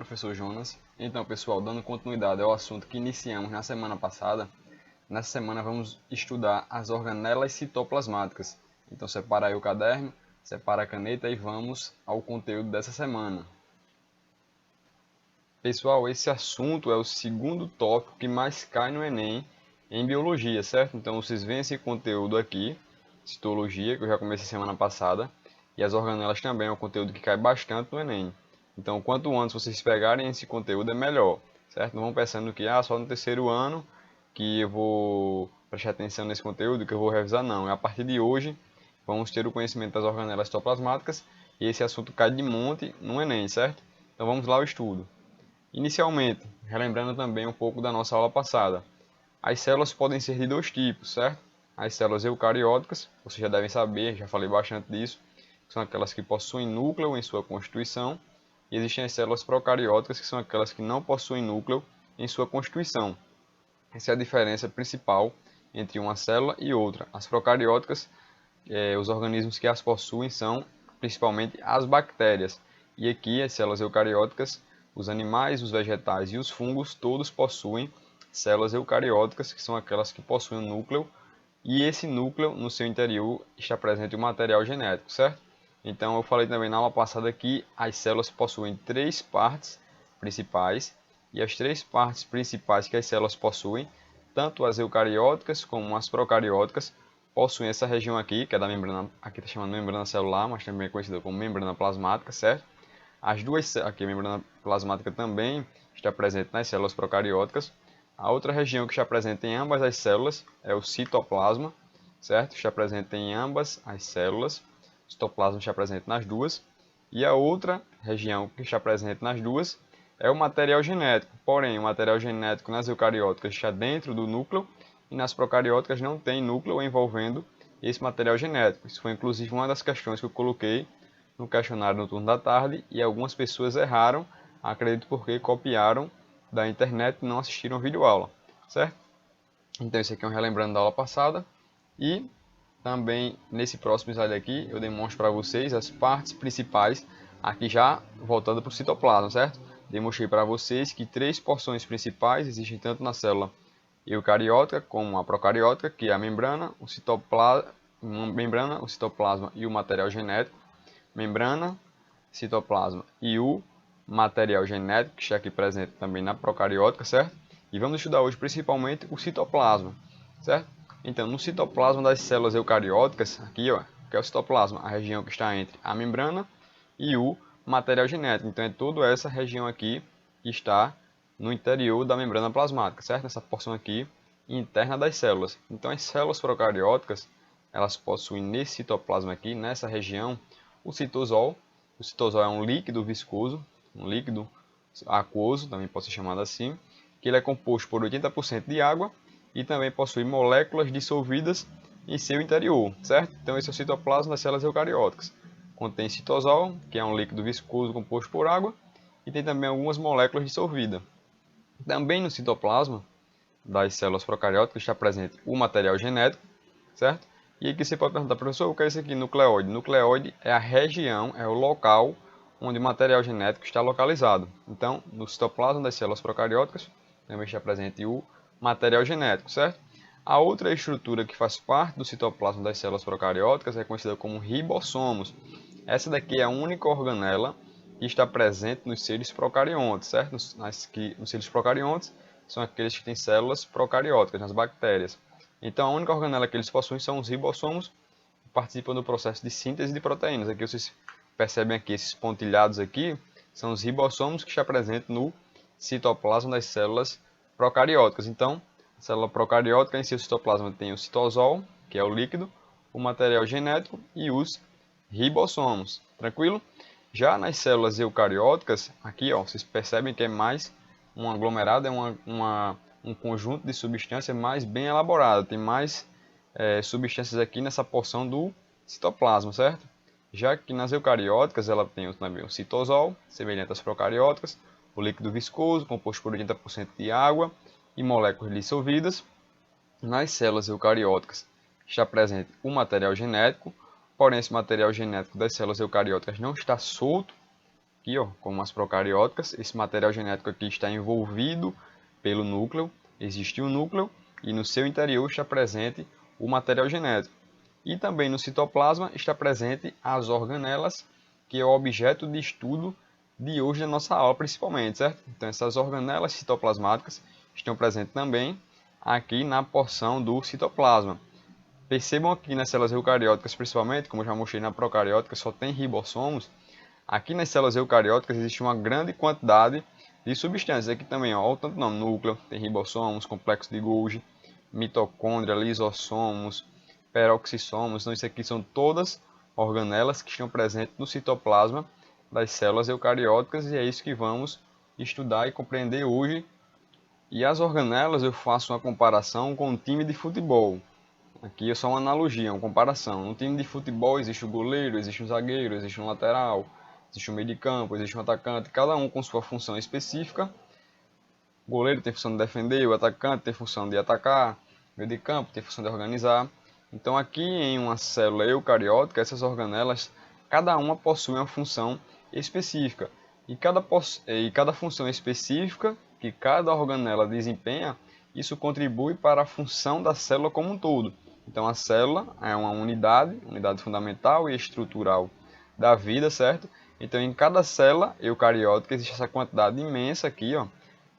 professor Jonas. Então, pessoal, dando continuidade ao assunto que iniciamos na semana passada, nessa semana vamos estudar as organelas citoplasmáticas. Então, separa aí o caderno, separa a caneta e vamos ao conteúdo dessa semana. Pessoal, esse assunto é o segundo tópico que mais cai no Enem em biologia, certo? Então, vocês veem esse conteúdo aqui, citologia, que eu já comecei semana passada, e as organelas também é um conteúdo que cai bastante no Enem. Então, quanto antes vocês pegarem esse conteúdo, é melhor, certo? Não vão pensando que só no terceiro ano que eu vou prestar atenção nesse conteúdo, que eu vou revisar, não. É a partir de hoje, vamos ter o conhecimento das organelas citoplasmáticas, e esse assunto cai de monte no Enem, certo? Então, vamos lá ao estudo. Inicialmente, relembrando também um pouco da nossa aula passada, as células podem ser de dois tipos, certo? As células eucarióticas, vocês já devem saber, já falei bastante disso, que são aquelas que possuem núcleo em sua constituição, e existem as células procarióticas, que são aquelas que não possuem núcleo em sua constituição. Essa é a diferença principal entre uma célula e outra. As procarióticas, os organismos que as possuem são principalmente as bactérias, e aqui as células eucarióticas, os animais, os vegetais e os fungos todos possuem células eucarióticas, que são aquelas que possuem um núcleo, e esse núcleo, no seu interior, está presente o material genético, certo? Então, eu falei também na aula passada que as células possuem três partes principais, e as três partes principais que as células possuem, tanto as eucarióticas como as procarióticas, possuem essa região aqui, que é da membrana, aqui está chamando membrana celular, mas também é conhecida como membrana plasmática, certo? As duas, aqui a membrana plasmática também está presente nas células procarióticas. A outra região que está presente em ambas as células é o citoplasma, certo? Está presente em ambas as células. O citoplasma está presente nas duas. E a outra região que está presente nas duas é o material genético. Porém, o material genético nas eucarióticas está dentro do núcleo e nas procarióticas não tem núcleo envolvendo esse material genético. Isso foi inclusive uma das questões que eu coloquei no questionário no turno da tarde, e algumas pessoas erraram, acredito porque copiaram da internet e não assistiram a videoaula, certo? Então isso aqui é um relembrando da aula passada, e também nesse próximo slide aqui eu demonstro para vocês as partes principais, aqui já voltando para o citoplasma, certo? Demonstrei para vocês que três porções principais existem tanto na célula eucariótica como a procariótica, que é a membrana, o citoplasma e o material genético. Membrana, citoplasma e o material genético, que está aqui presente também na procariótica, certo? E vamos estudar hoje principalmente o citoplasma, certo? Então, no citoplasma das células eucarióticas, aqui, ó, que é o citoplasma, a região que está entre a membrana e o material genético. Então, é toda essa região aqui que está no interior da membrana plasmática, certo? Essa porção aqui interna das células. Então, as células procarióticas, elas possuem nesse citoplasma aqui, nessa região, o citosol. O citosol é um líquido viscoso, um líquido aquoso, também pode ser chamado assim, que ele é composto por 80% de água e também possui moléculas dissolvidas em seu interior, certo? Então esse é o citoplasma das células eucarióticas. Contém citosol, que é um líquido viscoso composto por água, e tem também algumas moléculas dissolvidas. Também no citoplasma das células procarióticas está presente o material genético, certo? E aqui você pode perguntar, professor, o que é isso aqui? Nucleóide. Nucleóide é a região, é o local onde o material genético está localizado. Então, no citoplasma das células procarióticas, também está presente o material genético, certo? A outra estrutura que faz parte do citoplasma das células procarióticas é conhecida como ribossomos. Essa daqui é a única organela que está presente nos seres procariontes, certo? Nos seres procariontes são aqueles que têm células procarióticas, nas bactérias. Então, a única organela que eles possuem são os ribossomos, que participam do processo de síntese de proteínas. Aqui vocês percebem aqui esses pontilhados aqui, são os ribossomos que estão presentes no citoplasma das células procarióticas. Então, a célula procariótica em seu citoplasma tem o citosol, que é o líquido, o material genético e os ribossomos. Tranquilo? Já nas células eucarióticas, aqui ó, vocês percebem que é mais um aglomerado, é um conjunto de substâncias mais bem elaborado. Tem mais substâncias aqui nessa porção do citoplasma, certo? Já que nas eucarióticas ela tem também o citosol, semelhante às procarióticas, o líquido viscoso, composto por 80% de água e moléculas dissolvidas. Nas células eucarióticas está presente o material genético, porém esse material genético das células eucarióticas não está solto aqui, ó, como as procarióticas. Esse material genético aqui está envolvido pelo núcleo, existe um núcleo e no seu interior está presente o material genético. E também no citoplasma está presente as organelas, que é o objeto de estudo de hoje da nossa aula principalmente, certo? Então essas organelas citoplasmáticas estão presentes também aqui na porção do citoplasma. Percebam aqui nas células eucarióticas principalmente, como eu já mostrei na procariótica, só tem ribossomos. Aqui nas células eucarióticas existe uma grande quantidade de substâncias. Aqui também, ó, tanto no núcleo, tem ribossomos, complexo de Golgi, mitocôndria, lisossomos, peroxissomos. Então isso aqui são todas organelas que estão presentes no citoplasma das células eucarióticas e é isso que vamos estudar e compreender hoje. E as organelas eu faço uma comparação com um time de futebol. Aqui é só uma analogia, uma comparação. No time de futebol existe o goleiro, existe um zagueiro, existe um lateral, existe um meio de campo, existe um atacante, cada um com sua função específica. O goleiro tem função de defender, o atacante tem função de atacar, o meio de campo tem função de organizar. Então aqui em uma célula eucariótica, essas organelas, cada uma possui uma função específica. E cada função específica que cada organela desempenha, isso contribui para a função da célula como um todo. Então a célula é uma unidade fundamental e estrutural da vida, certo? Então em cada célula eucariótica existe essa quantidade imensa aqui, ó.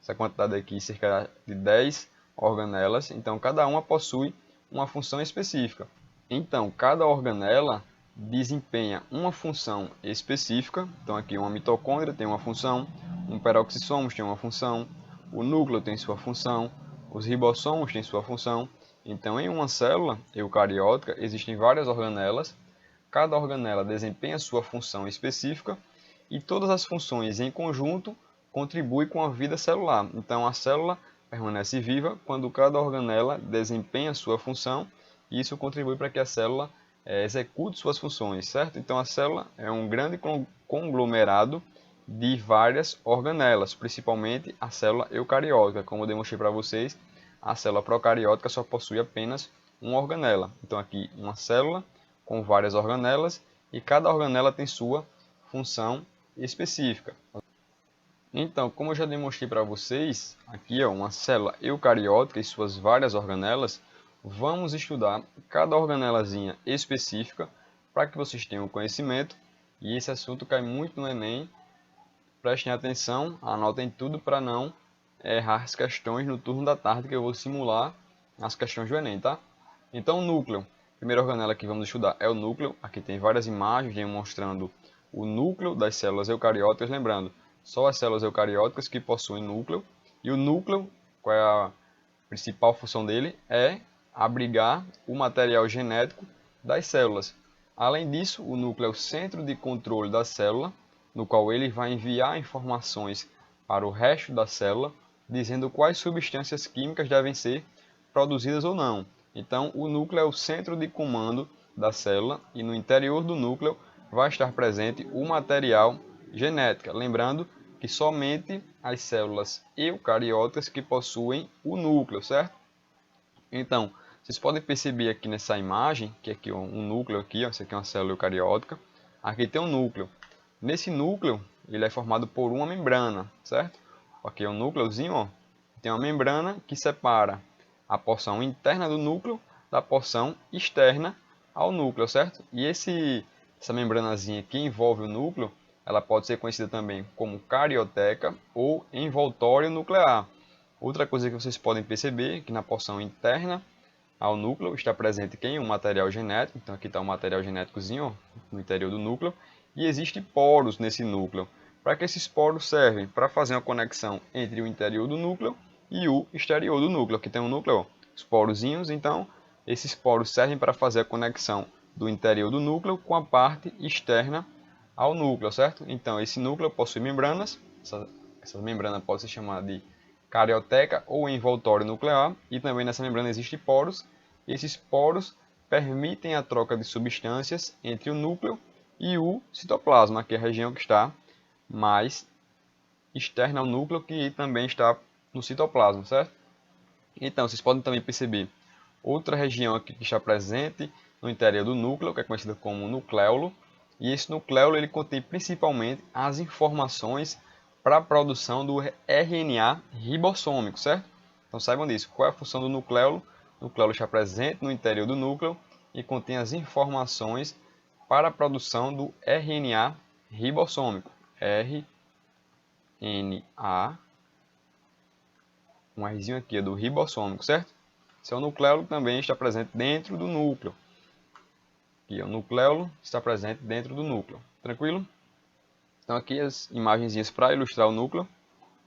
Essa quantidade aqui, cerca de 10 organelas. Então cada uma possui uma função específica. Então cada organela desempenha uma função específica. Então aqui uma mitocôndria tem uma função, um peroxissomos tem uma função, o núcleo tem sua função, os ribossomos têm sua função. Então em uma célula eucariótica existem várias organelas, cada organela desempenha sua função específica e todas as funções em conjunto contribuem com a vida celular. Então a célula permanece viva quando cada organela desempenha sua função e isso contribui para que a célula execute suas funções, certo? Então a célula é um grande conglomerado de várias organelas, principalmente a célula eucariótica. Como eu demonstrei para vocês, a célula procariótica só possui apenas uma organela. Então aqui uma célula com várias organelas e cada organela tem sua função específica. Então, como eu já demonstrei para vocês, aqui é uma célula eucariótica e suas várias organelas, vamos estudar cada organelazinha específica para que vocês tenham conhecimento. E esse assunto cai muito no Enem. Prestem atenção, anotem tudo para não errar as questões no turno da tarde que eu vou simular as questões do Enem, tá? Então, o núcleo. A primeira organela que vamos estudar é o núcleo. Aqui tem várias imagens demonstrando o núcleo das células eucarióticas. Lembrando, só as células eucarióticas que possuem núcleo. E o núcleo, qual é a principal função dele? É abrigar o material genético das células. Além disso, o núcleo é o centro de controle da célula, no qual ele vai enviar informações para o resto da célula, dizendo quais substâncias químicas devem ser produzidas ou não. Então, o núcleo é o centro de comando da célula e no interior do núcleo vai estar presente o material genético. Lembrando que somente as células eucarióticas que possuem o núcleo, certo? Então, vocês podem perceber aqui nessa imagem, que aqui um núcleo aqui, ó, essa aqui é uma célula eucariótica. Aqui tem um núcleo. Nesse núcleo, ele é formado por uma membrana, certo? Aqui é um núcleozinho, ó. Tem uma membrana que separa a porção interna do núcleo da porção externa ao núcleo, certo? E essa membranazinha que envolve o núcleo, ela pode ser conhecida também como carioteca ou envoltório nuclear. Outra coisa que vocês podem perceber é que na porção interna ao núcleo está presente quem? O material genético. Então aqui está o material genéticozinho, ó, no interior do núcleo. E existem poros nesse núcleo. Para que esses poros servem? Para fazer uma conexão entre o interior do núcleo e o exterior do núcleo. Aqui tem um núcleo, ó, os porozinhos. Então esses poros servem para fazer a conexão do interior do núcleo com a parte externa ao núcleo, certo? Então esse núcleo possui membranas. Essa membrana pode ser chamada de carioteca ou envoltório nuclear. E também nessa membrana existem poros. E esses poros permitem a troca de substâncias entre o núcleo e o citoplasma, que é a região que está mais externa ao núcleo, que também está no citoplasma, certo? Então, vocês podem também perceber outra região aqui que está presente no interior do núcleo, que é conhecida como nucleolo. E esse nucleolo ele contém principalmente as informações para a produção do RNA ribossômico, certo? Então saibam disso. Qual é a função do nucleolo? O nucleolo está presente no interior do núcleo e contém as informações para a produção do RNA ribossômico. RNA, um Rzinho aqui é do ribossômico, certo? Esse é o nucleolo que também está presente dentro do núcleo. Aqui, o nucleolo está presente dentro do núcleo. Tranquilo? Então aqui as imagenzinhas para ilustrar o núcleo.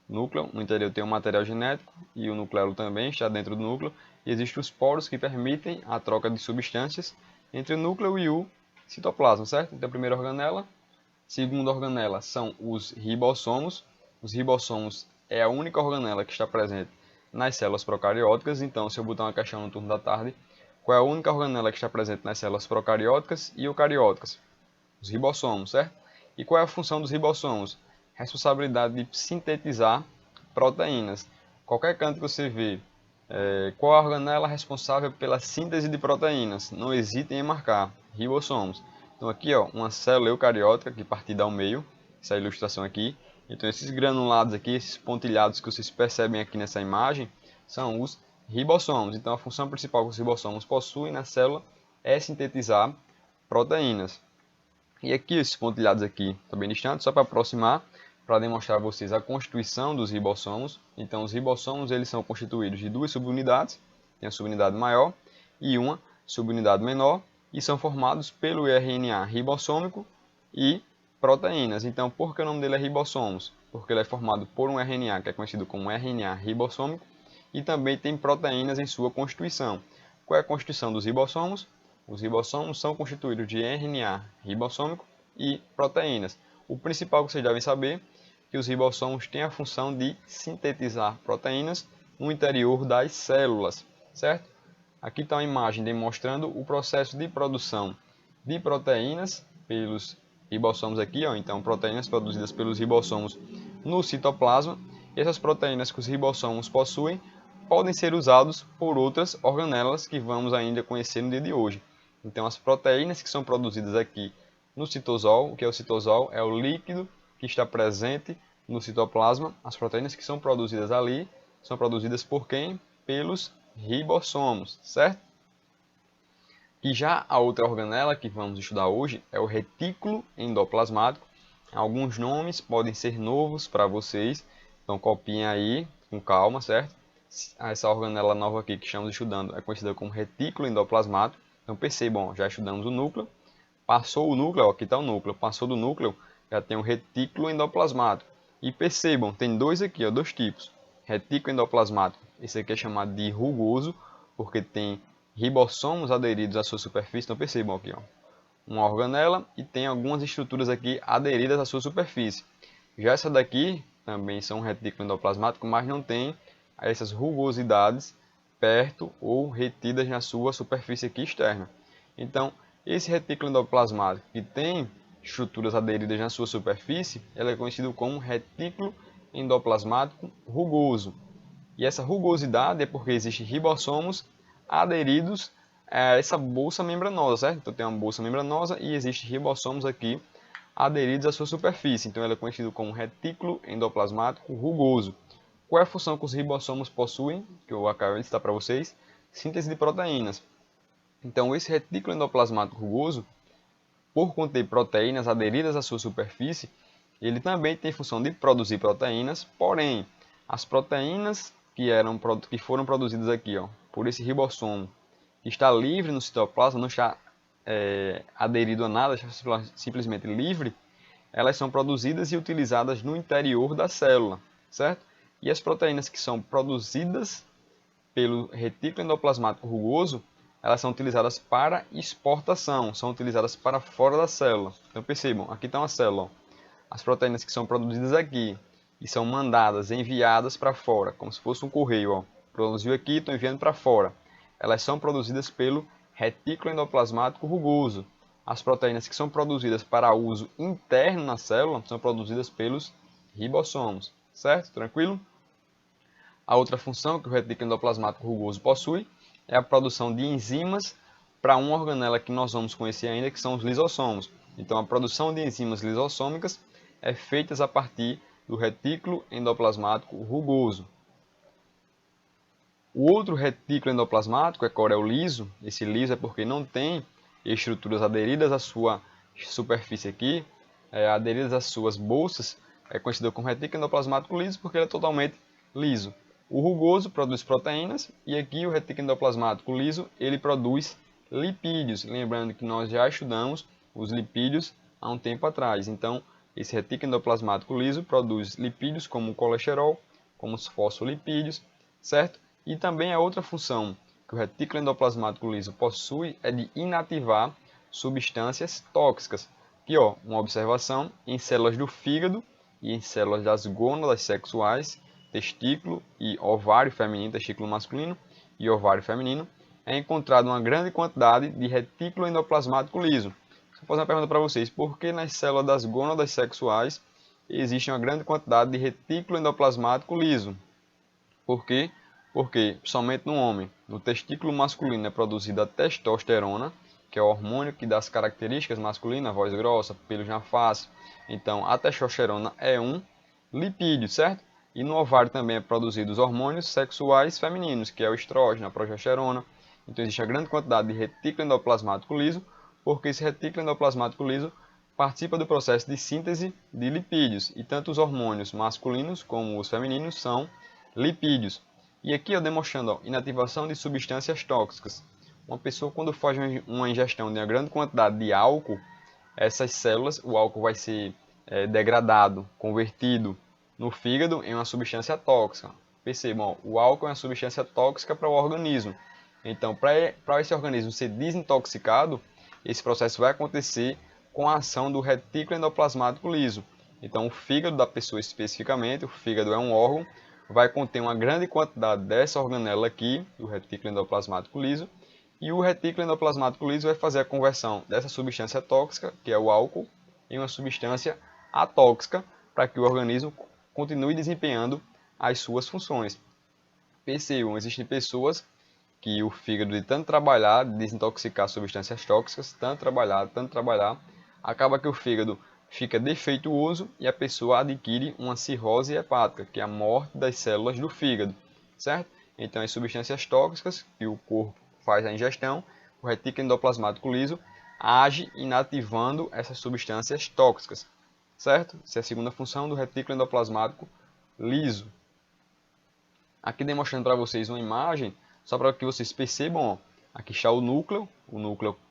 Núcleo, no interior tem um material genético e o nucleolo também está dentro do núcleo. E existem os poros que permitem a troca de substâncias entre o núcleo e o citoplasma, certo? Então a primeira organela, segunda organela são os ribossomos. Os ribossomos é a única organela que está presente nas células procarióticas. Então, se eu botar uma questão no turno da tarde, qual é a única organela que está presente nas células procarióticas e eucarióticas? Os ribossomos, certo? E qual é a função dos ribossomos? Responsabilidade de sintetizar proteínas. Qualquer canto que você vê, qual a organela responsável pela síntese de proteínas? Não hesitem em marcar, ribossomos. Então aqui, ó, uma célula eucariótica que partida ao meio, essa é a ilustração aqui. Então esses granulados aqui, esses pontilhados que vocês percebem aqui nessa imagem, são os ribossomos. Então a função principal que os ribossomos possuem na célula é sintetizar proteínas. E aqui, esses pontilhados aqui, estão bem distantes, só para aproximar, para demonstrar a vocês a constituição dos ribossomos. Então os ribossomos eles são constituídos de duas subunidades, tem a subunidade maior e uma subunidade menor, e são formados pelo RNA ribossômico e proteínas. Então, por que o nome dele é ribossomos? Porque ele é formado por um RNA, que é conhecido como RNA ribossômico, e também tem proteínas em sua constituição. Qual é a constituição dos ribossomos? Os ribossomos são constituídos de RNA ribossômico e proteínas. O principal que vocês devem saber é que os ribossomos têm a função de sintetizar proteínas no interior das células, certo? Aqui está uma imagem demonstrando o processo de produção de proteínas pelos ribossomos aqui, ó. Então proteínas produzidas pelos ribossomos no citoplasma. E essas proteínas que os ribossomos possuem podem ser usados por outras organelas que vamos ainda conhecer no dia de hoje. Então as proteínas que são produzidas aqui no citosol, o que é o citosol? É o líquido que está presente no citoplasma. As proteínas que são produzidas ali são produzidas por quem? Pelos ribossomos, certo? E já a outra organela que vamos estudar hoje é o retículo endoplasmático. Alguns nomes podem ser novos para vocês, então copiem aí com calma, certo? Essa organela nova aqui que estamos estudando é conhecida como retículo endoplasmático. Então percebam, já estudamos o núcleo, passou o núcleo, ó, aqui está o núcleo, passou do núcleo, já tem o retículo endoplasmático. E percebam, tem dois aqui, ó, dois tipos. Retículo endoplasmático, esse aqui é chamado de rugoso, porque tem ribossomos aderidos à sua superfície. Então percebam aqui, ó, uma organela e tem algumas estruturas aqui aderidas à sua superfície. Já essa daqui também são retículo endoplasmático, mas não tem essas rugosidades perto ou retidas na sua superfície aqui externa. Então, esse retículo endoplasmático que tem estruturas aderidas na sua superfície, ele é conhecido como retículo endoplasmático rugoso. E essa rugosidade é porque existem ribossomos aderidos a essa bolsa membranosa, certo? Então tem uma bolsa membranosa e existem ribossomos aqui aderidos à sua superfície. Então ele é conhecido como retículo endoplasmático rugoso. Qual é a função que os ribossomos possuem? Que eu acabei de citar para vocês. Síntese de proteínas. Então esse retículo endoplasmático rugoso, por conter proteínas aderidas à sua superfície, ele também tem função de produzir proteínas, porém, as proteínas que foram produzidas aqui, ó, por esse ribossomo, que está livre no citoplasma, não está aderido a nada, está simplesmente livre, elas são produzidas e utilizadas no interior da célula, certo? E as proteínas que são produzidas pelo retículo endoplasmático rugoso, elas são utilizadas para exportação, são utilizadas para fora da célula. Então percebam, aqui está uma célula, ó. As proteínas que são produzidas aqui e são mandadas, enviadas para fora, como se fosse um correio, ó. Produziu aqui, estou enviando para fora. Elas são produzidas pelo retículo endoplasmático rugoso. As proteínas que são produzidas para uso interno na célula são produzidas pelos ribossomos, certo? Tranquilo? A outra função que o retículo endoplasmático rugoso possui é a produção de enzimas para uma organela que nós vamos conhecer ainda, que são os lisossomos. Então, a produção de enzimas lisossômicas é feita a partir do retículo endoplasmático rugoso. O outro retículo endoplasmático é corel liso. Esse liso é porque não tem estruturas aderidas à sua superfície aqui, aderidas às suas bolsas, é conhecido como retículo endoplasmático liso porque ele é totalmente liso. O rugoso produz proteínas e aqui o retículo endoplasmático liso ele produz lipídios. Lembrando que nós já estudamos os lipídios há um tempo atrás. Então, esse retículo endoplasmático liso produz lipídios como o colesterol, como os fosfolipídios, certo? E também a outra função que o retículo endoplasmático liso possui é de inativar substâncias tóxicas. Aqui, ó, uma observação, em células do fígado e em células das gônadas sexuais, testículo e ovário feminino, testículo masculino e ovário feminino, é encontrada uma grande quantidade de retículo endoplasmático liso. Vou fazer uma pergunta para vocês, por que nas células das gônadas sexuais existe uma grande quantidade de retículo endoplasmático liso? Por quê? Porque somente no homem, no testículo masculino é produzida a testosterona, que é o hormônio que dá as características masculinas, voz grossa, pelos na face. Então, a testosterona é um lipídio, certo? E no ovário também é produzido os hormônios sexuais femininos, que é o estrógeno, a progesterona. Então, existe uma grande quantidade de retículo endoplasmático liso, porque esse retículo endoplasmático liso participa do processo de síntese de lipídios. E tanto os hormônios masculinos como os femininos são lipídios. E aqui eu demonstrando inativação de substâncias tóxicas. Uma pessoa quando faz uma ingestão de uma grande quantidade de álcool, essas células, o álcool vai ser degradado, convertido no fígado em uma substância tóxica. Percebam, o álcool é uma substância tóxica para o organismo. Então, para esse organismo ser desintoxicado, esse processo vai acontecer com a ação do retículo endoplasmático liso. Então, o fígado da pessoa especificamente, o fígado é um órgão, vai conter uma grande quantidade dessa organela aqui, do retículo endoplasmático liso, e o retículo endoplasmático liso vai fazer a conversão dessa substância tóxica, que é o álcool, em uma substância atóxica, para que o organismo continue desempenhando as suas funções. Percebam, existem pessoas que o fígado, de tanto trabalhar, de desintoxicar substâncias tóxicas, tanto trabalhar, acaba que o fígado fica defeituoso e a pessoa adquire uma cirrose hepática, que é a morte das células do fígado, certo? Então, as substâncias tóxicas que o corpo faz a ingestão, o retículo endoplasmático liso age inativando essas substâncias tóxicas, certo? Essa é a segunda função do retículo endoplasmático liso. Aqui demonstrando para vocês uma imagem, só para que vocês percebam, ó, aqui está o núcleo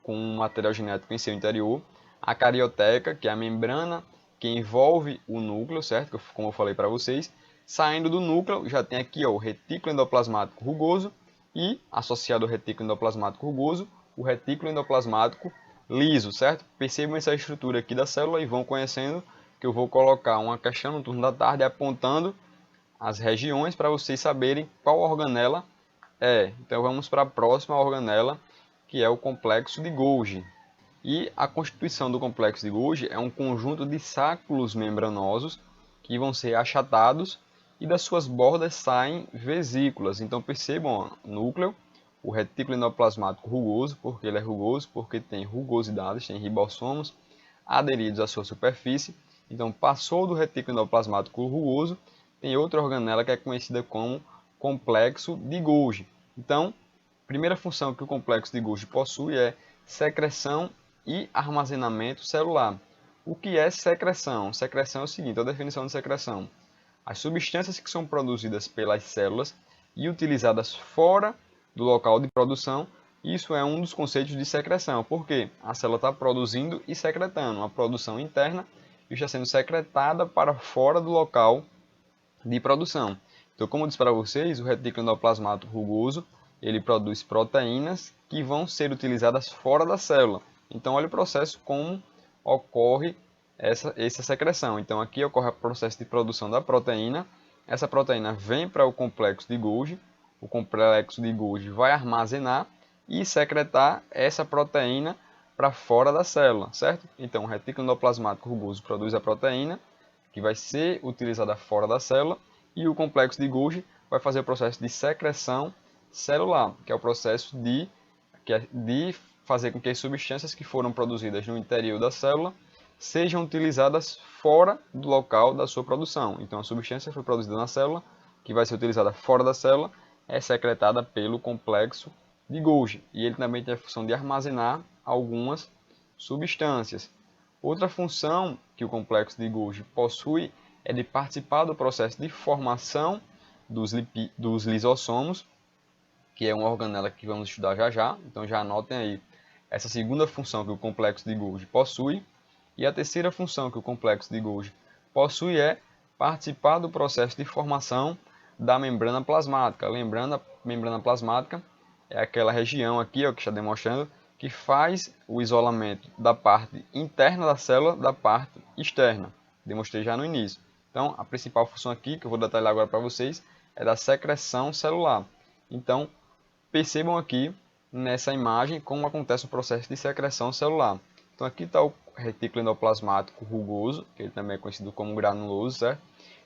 com um material genético em seu interior, a carioteca, que é a membrana que envolve o núcleo, certo? Como eu falei para vocês. Saindo do núcleo, já tem aqui ó, o retículo endoplasmático rugoso e, associado ao retículo endoplasmático rugoso, o retículo endoplasmático liso, certo? Percebam essa estrutura aqui da célula e vão conhecendo que eu vou colocar uma questão no turno da tarde apontando as regiões para vocês saberem qual organela é. Então vamos para a próxima organela, que é o complexo de Golgi. E a constituição do complexo de Golgi é um conjunto de sacos membranosos que vão ser achatados e das suas bordas saem vesículas. Então percebam, ó, núcleo, o retículo endoplasmático rugoso, porque ele é rugoso, porque tem rugosidades, tem ribossomos aderidos à sua superfície. Então passou do retículo endoplasmático rugoso, tem outra organela que é conhecida como complexo de Golgi. Então, a primeira função que o complexo de Golgi possui é secreção e armazenamento celular. O que é secreção? Secreção é o seguinte, a definição de secreção: as substâncias que são produzidas pelas células e utilizadas fora do local de produção. Isso é um dos conceitos de secreção, porque a célula está produzindo e secretando, uma produção interna e está sendo secretada para fora do local de produção. Então, como eu disse para vocês, o retículo endoplasmático rugoso ele produz proteínas que vão ser utilizadas fora da célula. Então, olha o processo como ocorre essa secreção. Então, aqui ocorre o processo de produção da proteína. Essa proteína vem para o complexo de Golgi. O complexo de Golgi vai armazenar e secretar essa proteína para fora da célula, certo? Então, o retículo endoplasmático rugoso produz a proteína que vai ser utilizada fora da célula e o complexo de Golgi vai fazer o processo de secreção celular, que é o processo de fazer com que as substâncias que foram produzidas no interior da célula sejam utilizadas fora do local da sua produção. Então, a substância que foi produzida na célula, que vai ser utilizada fora da célula, é secretada pelo complexo de Golgi. E ele também tem a função de armazenar algumas substâncias. Outra função que o complexo de Golgi possui é de participar do processo de formação dos lisossomos, que é uma organela que vamos estudar já já. Então já anotem aí essa segunda função que o complexo de Golgi possui. E a terceira função que o complexo de Golgi possui é participar do processo de formação da membrana plasmática. Lembrando, a membrana plasmática é aquela região aqui, ó, que está demonstrando, que faz o isolamento da parte interna da célula da parte externa. Demonstrei já no início. Então, a principal função aqui, que eu vou detalhar agora para vocês, é da secreção celular. Então, percebam aqui nessa imagem como acontece o processo de secreção celular. Então, aqui está o retículo endoplasmático rugoso, que ele também é conhecido como granuloso, certo?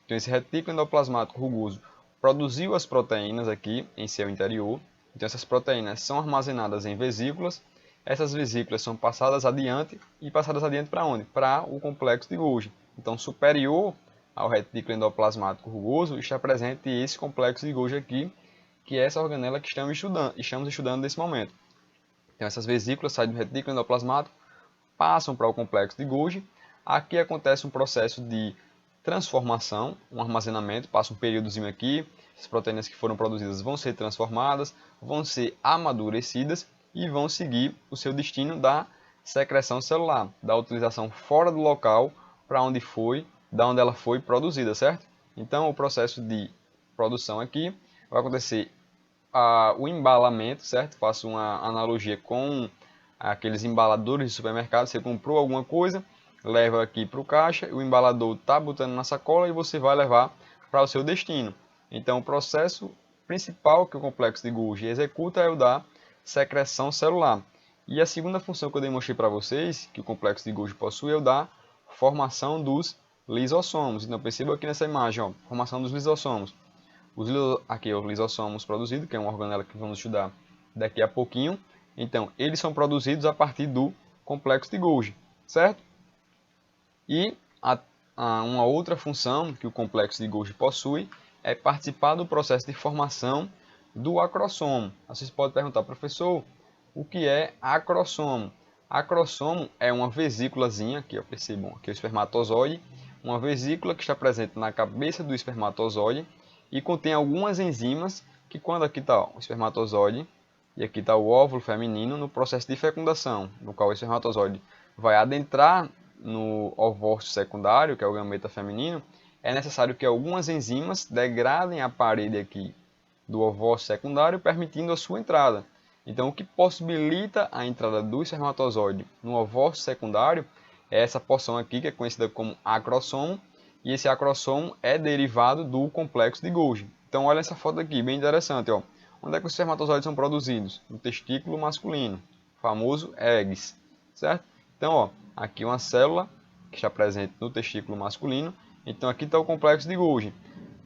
Então, esse retículo endoplasmático rugoso produziu as proteínas aqui em seu interior. Então, essas proteínas são armazenadas em vesículas. Essas vesículas são passadas adiante e passadas adiante para onde? Para o complexo de Golgi. Então, superior ao retículo endoplasmático rugoso está presente esse complexo de Golgi aqui, que é essa organela que estamos estudando nesse momento. Então, essas vesículas saem do retículo endoplasmático, passam para o complexo de Golgi. Aqui acontece um processo de transformação, um armazenamento, passa um períodozinho aqui, as proteínas que foram produzidas vão ser transformadas, vão ser amadurecidas e vão seguir o seu destino da secreção celular, da utilização fora do local para onde ela foi produzida, certo? Então, o processo de produção aqui vai acontecer o embalamento, certo? Faço uma analogia com aqueles embaladores de supermercado. Você comprou alguma coisa, leva aqui para o caixa, o embalador está botando na sacola e você vai levar para o seu destino. Então, o processo principal que o complexo de Golgi executa é o da secreção celular. E a segunda função que eu demonstrei para vocês, que o complexo de Golgi possui, é o da formação dos lisossomos. Então, perceba aqui nessa imagem, ó, formação dos lisossomos. Aqui é os lisossomos produzidos, que é uma organela que vamos estudar daqui a pouquinho. Então, eles são produzidos a partir do complexo de Golgi, certo? E uma outra função que o complexo de Golgi possui é participar do processo de formação do acrossomo. Vocês podem perguntar, professor, o que é acrossomo? Acrossomo é uma vesículazinha, aqui ó, percebam, aqui é o espermatozoide, uma vesícula que está presente na cabeça do espermatozoide e contém algumas enzimas que quando aqui está o espermatozoide e aqui está o óvulo feminino no processo de fecundação, no qual o espermatozoide vai adentrar no ovócito secundário, que é o gameta feminino, é necessário que algumas enzimas degradem a parede aqui do ovócito secundário, permitindo a sua entrada. Então, o que possibilita a entrada do espermatozoide no ovócito secundário é essa porção aqui, que é conhecida como acrossomo, e esse acrossomo é derivado do complexo de Golgi. Então, olha essa foto aqui, bem interessante, ó. Onde é que os espermatozoides são produzidos? No testículo masculino, famoso eggs, certo? Então, ó, aqui uma célula que está presente no testículo masculino. Então, aqui está o complexo de Golgi.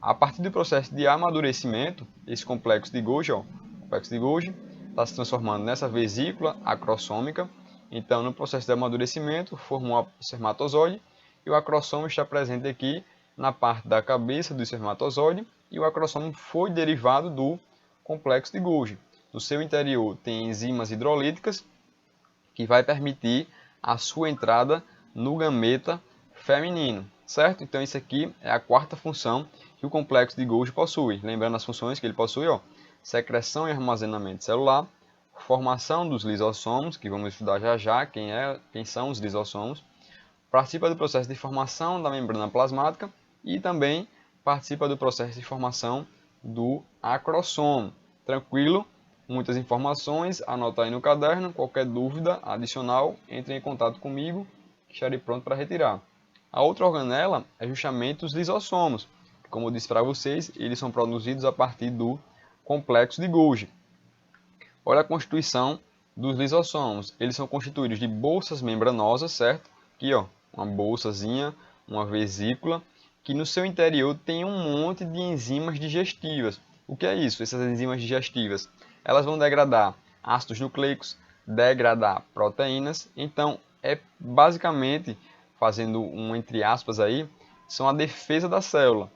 A partir do processo de amadurecimento, esse complexo de Golgi, ó, complexo de Golgi, está se transformando nessa vesícula acrossômica. Então, no processo de amadurecimento, formou o espermatozoide e o acrossomo está presente aqui na parte da cabeça do espermatozoide e o acrossomo foi derivado do complexo de Golgi. No seu interior tem enzimas hidrolíticas que vai permitir a sua entrada no gameta feminino, certo? Então, isso aqui é a quarta função que o complexo de Golgi possui. Lembrando as funções que ele possui, ó, secreção e armazenamento celular, formação dos lisossomos, que vamos estudar já já quem são os lisossomos, participa do processo de formação da membrana plasmática e também participa do processo de formação do acrossomo. Tranquilo? Muitas informações, anota aí no caderno. Qualquer dúvida adicional, entre em contato comigo, que estarei pronto para retirar. A outra organela é justamente os lisossomos. Como eu disse para vocês, eles são produzidos a partir do complexo de Golgi. Olha a constituição dos lisossomos. Eles são constituídos de bolsas membranosas, certo? Aqui, ó, uma bolsazinha, uma vesícula, que no seu interior tem um monte de enzimas digestivas. O que é isso? Essas enzimas digestivas? Elas vão degradar ácidos nucleicos, degradar proteínas. Então, é basicamente, fazendo um entre aspas aí, são a defesa da célula.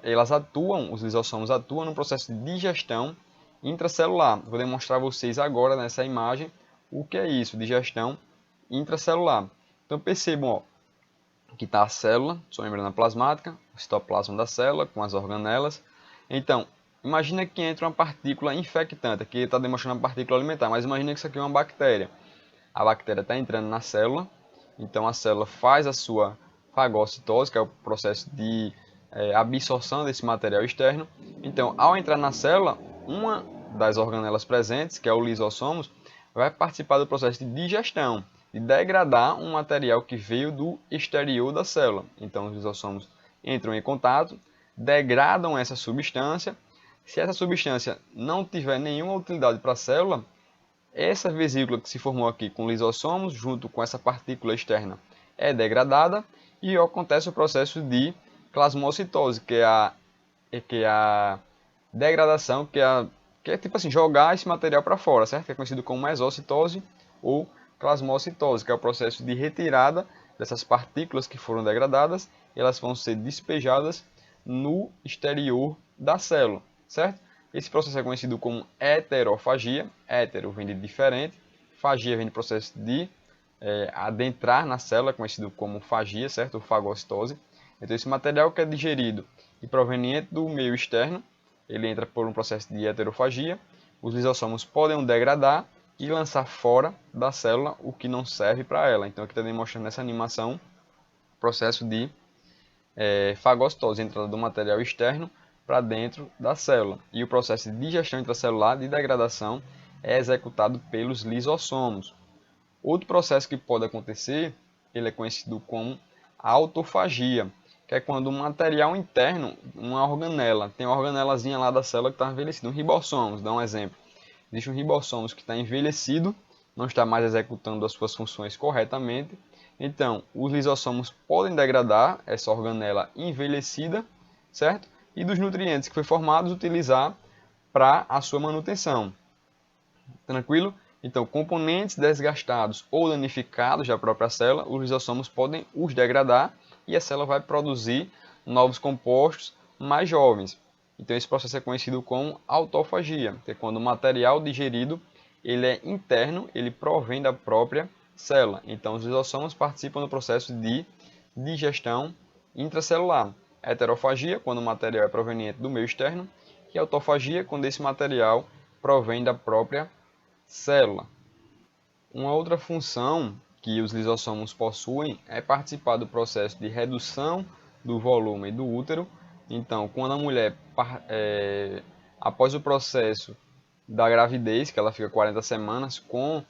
Elas atuam, os lisossomos atuam no processo de digestão intracelular. Vou demonstrar a vocês agora nessa imagem o que é isso, digestão intracelular. Então percebam, ó, que está a célula, sua membrana plasmática, o citoplasma da célula com as organelas. Então, imagina que entra uma partícula infectante, aqui está demonstrando uma partícula alimentar, mas imagina que isso aqui é uma bactéria. A bactéria está entrando na célula, então a célula faz a sua fagocitose, que é o processo de absorção desse material externo. Então, ao entrar na célula, uma das organelas presentes, que é o lisossomos, vai participar do processo de digestão, de degradar um material que veio do exterior da célula. Então, os lisossomos entram em contato, degradam essa substância. Se essa substância não tiver nenhuma utilidade para a célula, essa vesícula que se formou aqui com lisossomos, junto com essa partícula externa, é degradada e acontece o processo de plasmocitose, que é a degradação, que é tipo assim, jogar esse material para fora, certo? Que é conhecido como exocitose ou plasmocitose, que é o processo de retirada dessas partículas que foram degradadas, e elas vão ser despejadas no exterior da célula, certo? Esse processo é conhecido como heterofagia. Hétero vem de diferente, fagia vem do processo de adentrar na célula, conhecido como fagia, certo? Ou fagocitose. Então esse material que é digerido e proveniente do meio externo, ele entra por um processo de heterofagia. Os lisossomos podem o degradar e lançar fora da célula o que não serve para ela. Então aqui está demonstrando nessa animação o processo de fagocitose, entrada do material externo para dentro da célula. E o processo de digestão intracelular de degradação é executado pelos lisossomos. Outro processo que pode acontecer, ele é conhecido como autofagia, que é quando um material interno, uma organela, tem uma organelazinha lá da célula que está envelhecida, um ribossomos, dá um exemplo. Existe um ribossomos que está envelhecido, não está mais executando as suas funções corretamente. Então, os lisossomos podem degradar essa organela envelhecida, certo? E dos nutrientes que foi formados utilizar para a sua manutenção. Tranquilo? Então, componentes desgastados ou danificados da própria célula, os lisossomos podem os degradar e a célula vai produzir novos compostos mais jovens. Então, esse processo é conhecido como autofagia, que é quando o material digerido ele é interno, ele provém da própria célula. Então, os lisossomos participam do processo de digestão intracelular. Heterofagia, quando o material é proveniente do meio externo, e autofagia, quando esse material provém da própria célula. Uma outra função que os lisossomos possuem é participar do processo de redução do volume do útero. Então, quando a mulher, após o processo da gravidez, que ela fica 40 semanas com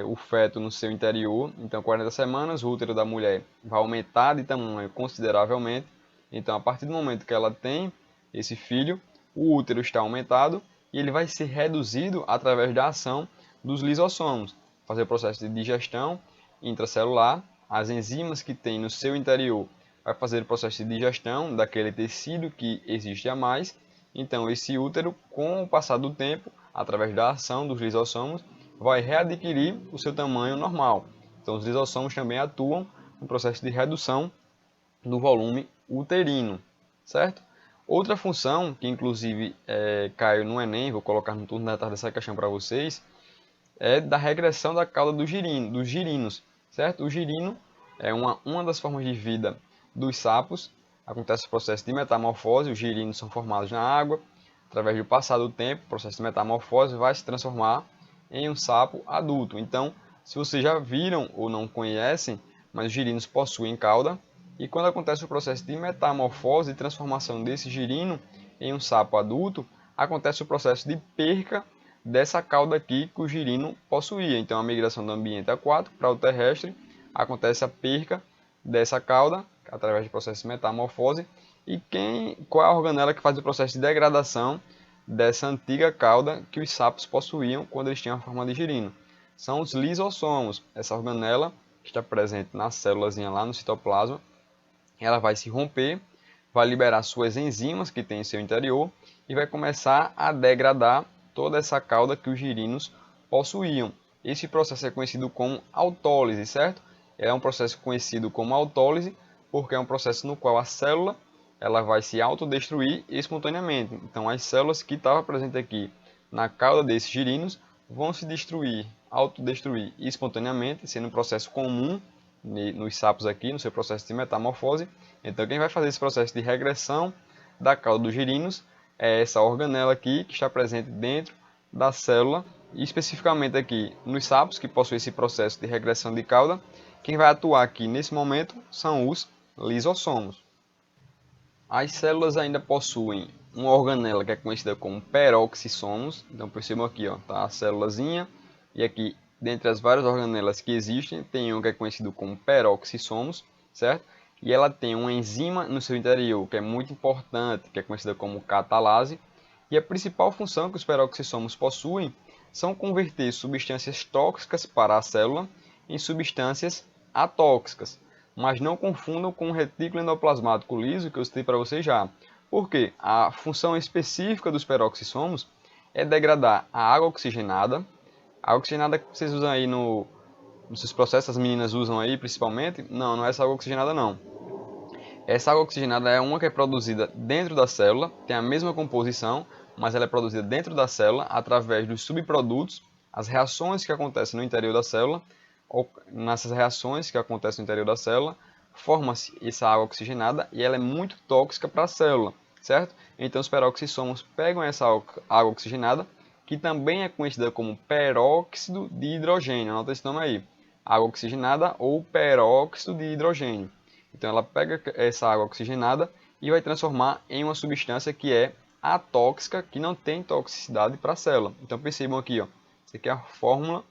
o feto no seu interior, então 40 semanas, o útero da mulher vai aumentar de tamanho consideravelmente. Então, a partir do momento que ela tem esse filho, o útero está aumentado e ele vai ser reduzido através da ação dos lisossomos, fazer o processo de digestão intracelular. As enzimas que tem no seu interior vai fazer o processo de digestão daquele tecido que existe a mais. Então, esse útero, com o passar do tempo, através da ação dos lisossomos, vai readquirir o seu tamanho normal. Então, os lisossomos também atuam no processo de redução do volume uterino, certo? Outra função, que inclusive caiu no Enem, vou colocar no turno da tarde essa questão para vocês, é da regressão da cauda dos girinos, certo? O girino é uma das formas de vida dos sapos. Acontece o processo de metamorfose, os girinos são formados na água. Através do passar do tempo, o processo de metamorfose vai se transformar em um sapo adulto. Então, se vocês já viram ou não conhecem, mas os girinos possuem cauda. E quando acontece o processo de metamorfose e transformação desse girino em um sapo adulto, acontece o processo de perca dessa cauda aqui que o girino possuía. Então, a migração do ambiente aquático para o terrestre, acontece a perca dessa cauda através do processo de metamorfose. E qual é a organela que faz o processo de degradação dessa antiga cauda que os sapos possuíam quando eles tinham a forma de girino? São os lisossomos. Essa organela que está presente na célulazinha lá no citoplasma, ela vai se romper, vai liberar suas enzimas que tem em seu interior e vai começar a degradar toda essa cauda que os girinos possuíam. esse processo é conhecido como autólise, certo? É um processo conhecido como autólise porque é um processo no qual a célula ela vai se autodestruir espontaneamente. Então, as células que estavam presentes aqui na cauda desses girinos vão se destruir, autodestruir espontaneamente, sendo um processo comum nos sapos aqui, no seu processo de metamorfose. Então, quem vai fazer esse processo de regressão da cauda dos girinos é essa organela aqui, que está presente dentro da célula, e especificamente aqui nos sapos, que possuem esse processo de regressão de cauda. Quem vai atuar aqui nesse momento são os lisossomos. As células ainda possuem uma organela que é conhecida como peroxissomos. Então percebam aqui, ó, tá a célulazinha, e aqui dentre as várias organelas que existem, tem um que é conhecido como peroxissomos, certo? E ela tem uma enzima no seu interior que é muito importante, que é conhecida como catalase. E a principal função que os peroxissomos possuem são converter substâncias tóxicas para a célula em substâncias atóxicas. Mas não confundam com o retículo endoplasmático liso que eu citei para vocês já. Porque a função específica dos peroxissomos é degradar a água oxigenada. A água oxigenada que vocês usam aí nos seus processos, as meninas usam aí principalmente. Não, não é essa água oxigenada não. Essa água oxigenada é uma que é produzida dentro da célula, tem a mesma composição, mas ela é produzida dentro da célula através dos subprodutos, as reações que acontecem no interior da célula. Nessas reações que acontecem no interior da célula, forma-se essa água oxigenada e ela é muito tóxica para a célula, certo? Então os peroxissomos pegam essa água oxigenada, que também é conhecida como peróxido de hidrogênio, anota esse nome aí, água oxigenada ou peróxido de hidrogênio. Então ela pega essa água oxigenada e vai transformar em uma substância que é atóxica, que não tem toxicidade para a célula. Então percebam aqui, ó, isso aqui é a fórmula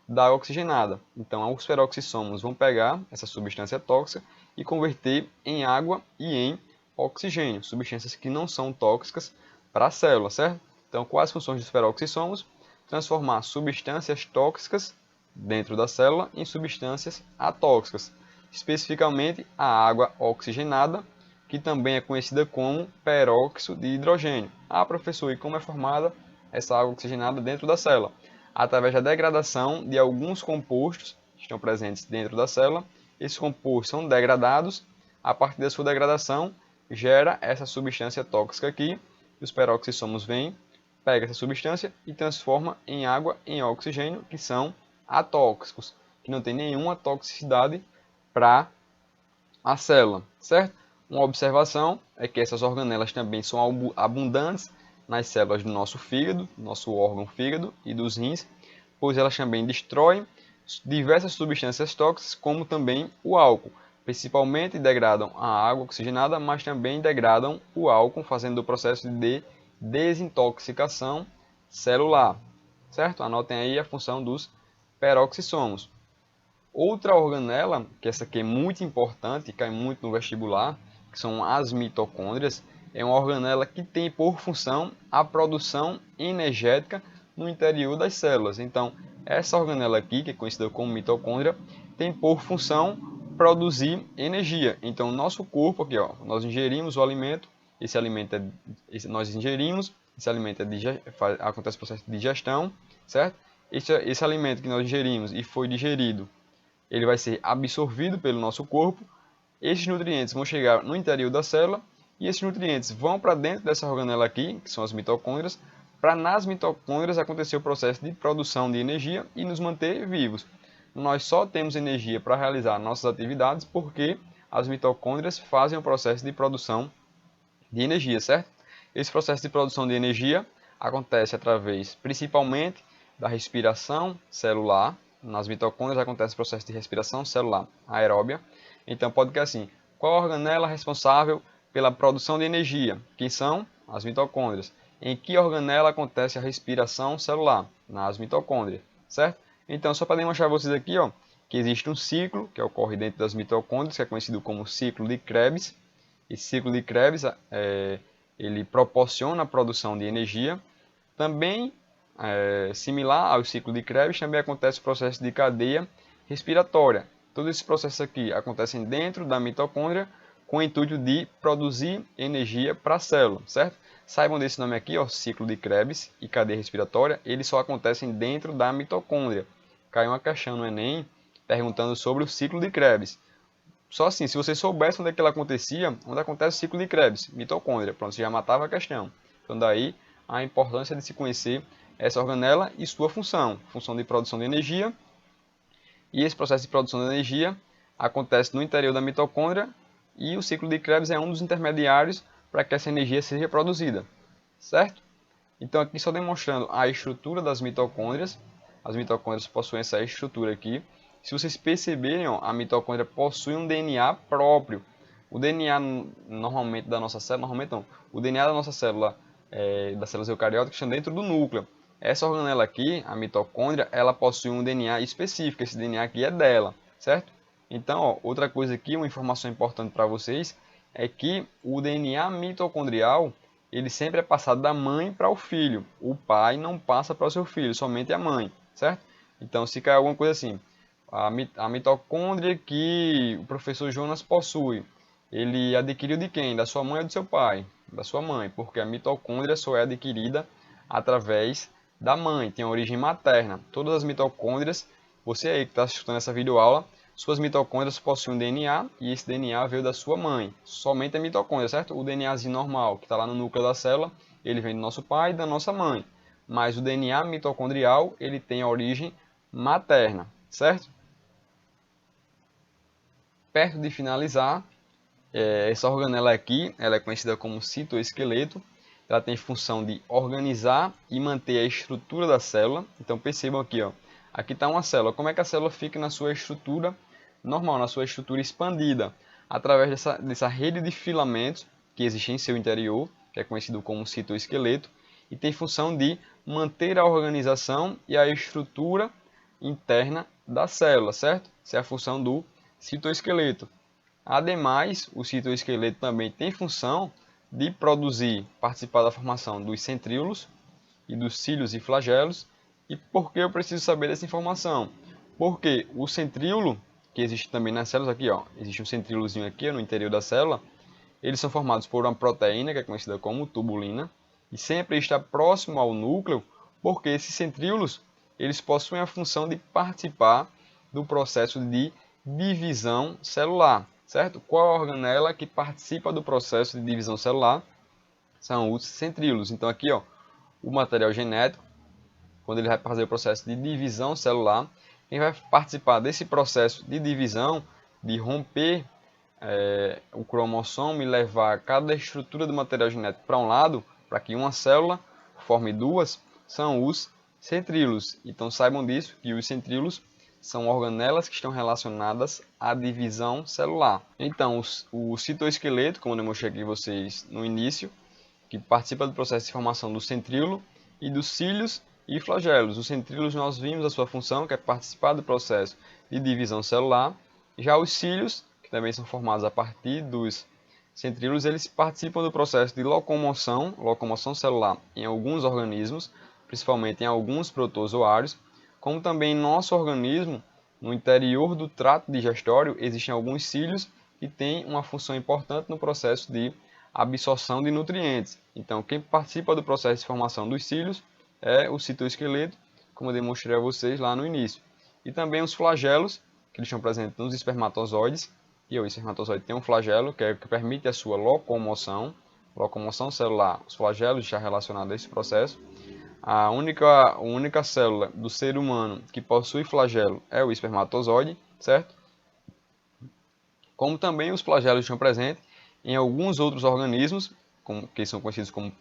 da água oxigenada. Então os peroxissomos vão pegar essa substância tóxica e converter em água e em oxigênio, substâncias que não são tóxicas para a célula, certo? Então quais as funções dos peroxissomos? Transformar substâncias tóxicas dentro da célula em substâncias atóxicas, especificamente a água oxigenada, que também é conhecida como peróxido de hidrogênio. Ah, professor, e como é formada essa água oxigenada dentro da célula? Através da degradação de alguns compostos que estão presentes dentro da célula. Esses compostos são degradados, a partir da sua degradação gera essa substância tóxica aqui, e os peroxissomos vêm, pega essa substância e transforma em água e em oxigênio, que são atóxicos, que não tem nenhuma toxicidade para a célula, certo? Uma observação é que essas organelas também são abundantes nas células do nosso fígado, nosso órgão fígado e dos rins, pois elas também destroem diversas substâncias tóxicas, como também o álcool. Principalmente degradam a água oxigenada, mas também degradam o álcool, fazendo o processo de desintoxicação celular, certo? Anotem aí a função dos peroxissomos. Outra organela, que essa aqui é muito importante, cai muito no vestibular, que são as mitocôndrias, é uma organela que tem por função a produção energética no interior das células. Então, essa organela aqui, que é conhecida como mitocôndria, tem por função produzir energia. Então, nosso corpo aqui, ó, nós ingerimos o alimento, nós ingerimos, esse alimento acontece o processo de digestão, certo? Esse alimento que nós ingerimos e foi digerido, ele vai ser absorvido pelo nosso corpo. Esses nutrientes vão chegar no interior da célula e esses nutrientes vão para dentro dessa organela aqui, que são as mitocôndrias, para nas mitocôndrias acontecer o processo de produção de energia e nos manter vivos. Nós só temos energia para realizar nossas atividades porque as mitocôndrias fazem o processo de produção de energia, certo? Esse processo de produção de energia acontece através, principalmente, da respiração celular. Nas mitocôndrias acontece o processo de respiração celular aeróbia. Então pode ser assim, qual a organela responsável pela produção de energia? Quem são? As mitocôndrias. Em que organela acontece a respiração celular? Nas mitocôndrias, certo? Então só para demonstrar a vocês aqui, ó, que existe um ciclo que ocorre dentro das mitocôndrias, que é conhecido como ciclo de Krebs. Esse ciclo de Krebs ele proporciona a produção de energia. Também similar ao ciclo de Krebs, também acontece o processo de cadeia respiratória. Todos esses processos aqui acontecem dentro da mitocôndria com o intuito de produzir energia para a célula, certo? Saibam desse nome aqui, ó, ciclo de Krebs e cadeia respiratória, eles só acontecem dentro da mitocôndria. caiu uma questão no Enem perguntando sobre o ciclo de Krebs. Só assim, se você soubesse onde é que ela acontecia, onde acontece o ciclo de Krebs, mitocôndria, pronto, você já matava a questão. Então daí a importância de se conhecer essa organela e sua função, função de produção de energia. E esse processo de produção de energia acontece no interior da mitocôndria e o ciclo de Krebs é um dos intermediários para que essa energia seja produzida, certo? Então aqui só demonstrando a estrutura das mitocôndrias. As mitocôndrias possuem essa estrutura aqui. Se vocês perceberem, ó, a mitocôndria possui um DNA próprio. O DNA normalmente da nossa célula, normalmente não, o DNA da nossa célula, das células eucarióticas, está dentro do núcleo. Essa organela aqui, a mitocôndria, ela possui um DNA específico. Esse DNA aqui é dela, certo? Então, ó, outra coisa aqui, uma informação importante para vocês, é que o DNA mitocondrial ele sempre é passado da mãe para o filho. O pai não passa para o seu filho, somente a mãe, certo? Então, se cair alguma coisa assim, a mitocôndria que o professor Jonas possui, ele adquiriu de quem? Da sua mãe ou do seu pai? Da sua mãe, porque a mitocôndria só é adquirida através da mãe, tem origem materna. Todas as mitocôndrias, você aí que está assistindo essa videoaula, suas mitocôndrias possuem um DNA e esse DNA veio da sua mãe. Somente a mitocôndria, certo? O DNAzinho normal que está lá no núcleo da célula, ele vem do nosso pai e da nossa mãe. Mas o DNA mitocondrial, ele tem a origem materna, certo? Perto de finalizar, essa organela aqui, ela é conhecida como citoesqueleto. Ela tem função de organizar e manter a estrutura da célula. Então percebam aqui, ó, aqui está uma célula. Como é que a célula fica na sua estrutura normal, na sua estrutura expandida? Através dessa rede de filamentos que existe em seu interior, que é conhecido como citoesqueleto, e tem função de manter a organização e a estrutura interna da célula, certo? Essa é a função do citoesqueleto. Ademais, o citoesqueleto também tem função de produzir, participar da formação dos centríolos e dos cílios e flagelos. E por que eu preciso saber dessa informação? Porque o centríolo, que existe também nas células, aqui ó, existe um centríolozinho aqui no interior da célula, eles são formados por uma proteína que é conhecida como tubulina e sempre está próximo ao núcleo, porque esses centríolos eles possuem a função de participar do processo de divisão celular, certo? Qual a organela que participa do processo de divisão celular? São os centríolos. Então aqui, ó, o material genético, quando ele vai fazer o processo de divisão celular, quem vai participar desse processo de divisão, de romper o cromossomo e levar cada estrutura do material genético para um lado, para que uma célula forme duas, são os centríolos. Então saibam disso, que os centríolos são organelas que estão relacionadas à divisão celular. Então o citoesqueleto, como eu demonstrei aqui vocês no início, que participa do processo de formação do centríolo e dos cílios e flagelos. Os centríolos nós vimos a sua função, que é participar do processo de divisão celular. Já os cílios, que também são formados a partir dos centríolos, eles participam do processo de locomoção celular em alguns organismos, principalmente em alguns protozoários, como também em nosso organismo, no interior do trato digestório, existem alguns cílios que têm uma função importante no processo de absorção de nutrientes. Então, quem participa do processo de formação dos cílios é o citoesqueleto, como eu demonstrei a vocês lá no início. E também os flagelos, que eles estão presentes nos espermatozoides, e o espermatozoide tem um flagelo, que é o que permite a sua locomoção celular. Os flagelos estão relacionados a esse processo. A única célula do ser humano que possui flagelo é o espermatozoide, certo? Como também os flagelos estão presentes em alguns outros organismos, que são conhecidos como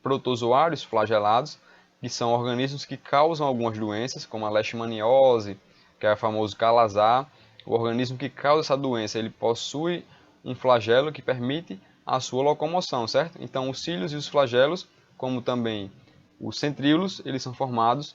protozoários flagelados, que são organismos que causam algumas doenças, como a leishmaniose, que é o famoso calazar. O organismo que causa essa doença, ele possui um flagelo que permite a sua locomoção, certo? Então, os cílios e os flagelos, como também os centríolos, eles são formados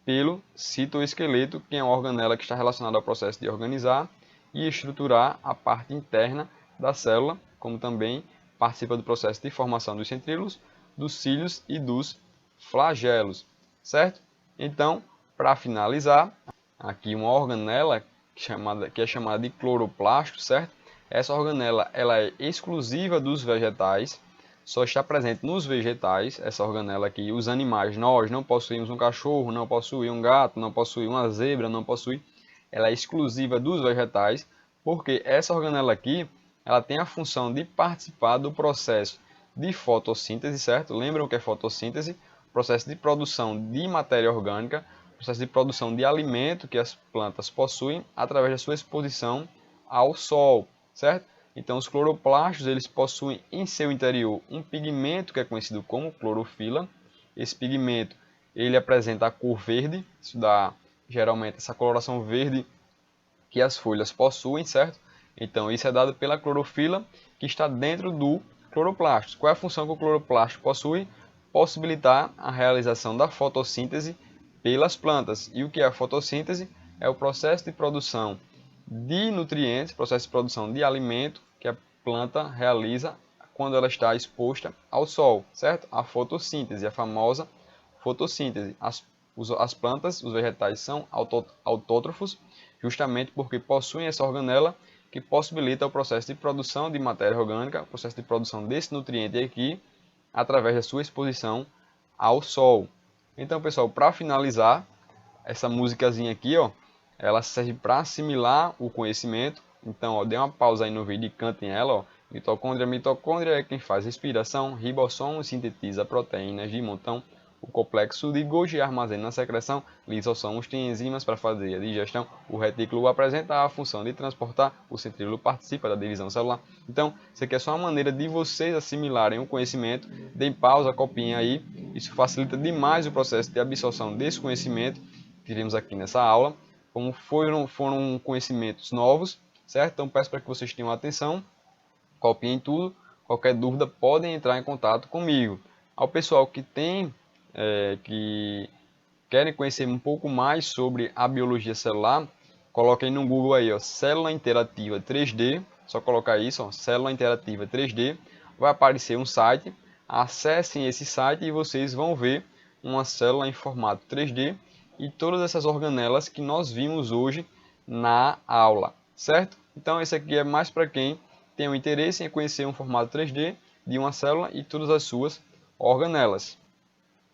pelo citoesqueleto, que é uma organela que está relacionada ao processo de organizar e estruturar a parte interna da célula, como também participa do processo de formação dos centríolos, dos cílios e dos flagelos, certo? Então, para finalizar, aqui uma organela que é chamada de cloroplasto, certo? Essa organela ela é exclusiva dos vegetais, só está presente nos vegetais, essa organela aqui. Os animais, nós não possuímos um cachorro, não possuímos um gato, não possuímos uma zebra, não possui. Ela é exclusiva dos vegetais, porque essa organela aqui, ela tem a função de participar do processo de fotossíntese, certo? Lembram o que é fotossíntese? Processo de produção de matéria orgânica, processo de produção de alimento que as plantas possuem através da sua exposição ao sol, certo? Então, os cloroplastos eles possuem em seu interior um pigmento que é conhecido como clorofila. Esse pigmento ele apresenta a cor verde, isso dá geralmente essa coloração verde que as folhas possuem, certo? Então, isso é dado pela clorofila que está dentro do cloroplasto. Qual é a função que o cloroplasto possui? Possibilitar a realização da fotossíntese pelas plantas. E o que é a fotossíntese? É o processo de produção de nutrientes, processo de produção de alimento que a planta realiza quando ela está exposta ao sol, certo? A fotossíntese, a famosa fotossíntese. As plantas, os vegetais são autótrofos justamente porque possuem essa organela que possibilita o processo de produção de matéria orgânica, o processo de produção desse nutriente aqui, através da sua exposição ao sol. Então, pessoal, para finalizar, essa musicazinha aqui, ó, ela serve para assimilar o conhecimento. Então, ó, dê uma pausa aí no vídeo e cantem ela, ó. Mitocôndria é quem faz respiração, ribossomo sintetiza proteínas de montão, o complexo de Golgi armazena na secreção, lisossomos têm enzimas para fazer a digestão, o retículo apresenta a função de transportar, o centríolo participa da divisão celular. Então, isso aqui é só uma maneira de vocês assimilarem o conhecimento. Deem pausa, copiem aí, isso facilita demais o processo de absorção desse conhecimento que tivemos aqui nessa aula. Como foram conhecimentos novos, certo? Então, peço para que vocês tenham atenção, copiem tudo, qualquer dúvida podem entrar em contato comigo. Ao pessoal que querem conhecer um pouco mais sobre a biologia celular, coloquem no Google aí, ó, célula interativa 3D, só colocar isso, ó, célula interativa 3D, vai aparecer um site, acessem esse site e vocês vão ver uma célula em formato 3D e todas essas organelas que nós vimos hoje na aula, certo? Então esse aqui é mais para quem tem um interesse em conhecer um formato 3D de uma célula e todas as suas organelas.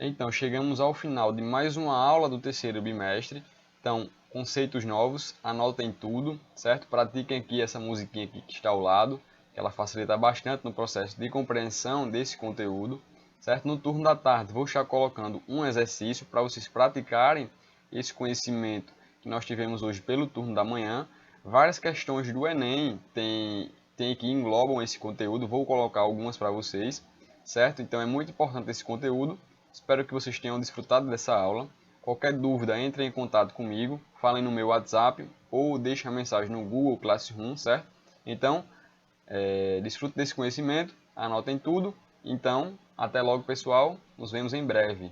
Então, chegamos ao final de mais uma aula do terceiro bimestre. Então, conceitos novos, anotem tudo, certo? Pratiquem aqui essa musiquinha aqui que está ao lado, que ela facilita bastante no processo de compreensão desse conteúdo, certo? No turno da tarde, vou estar colocando um exercício para vocês praticarem esse conhecimento que nós tivemos hoje pelo turno da manhã. Várias questões do Enem tem que englobam esse conteúdo, vou colocar algumas para vocês, certo? Então, é muito importante esse conteúdo. Espero que vocês tenham desfrutado dessa aula. Qualquer dúvida, entre em contato comigo, falem no meu WhatsApp ou deixem a mensagem no Google Classroom, certo? Então, desfrute desse conhecimento, anotem tudo. Então, até logo, pessoal. Nos vemos em breve.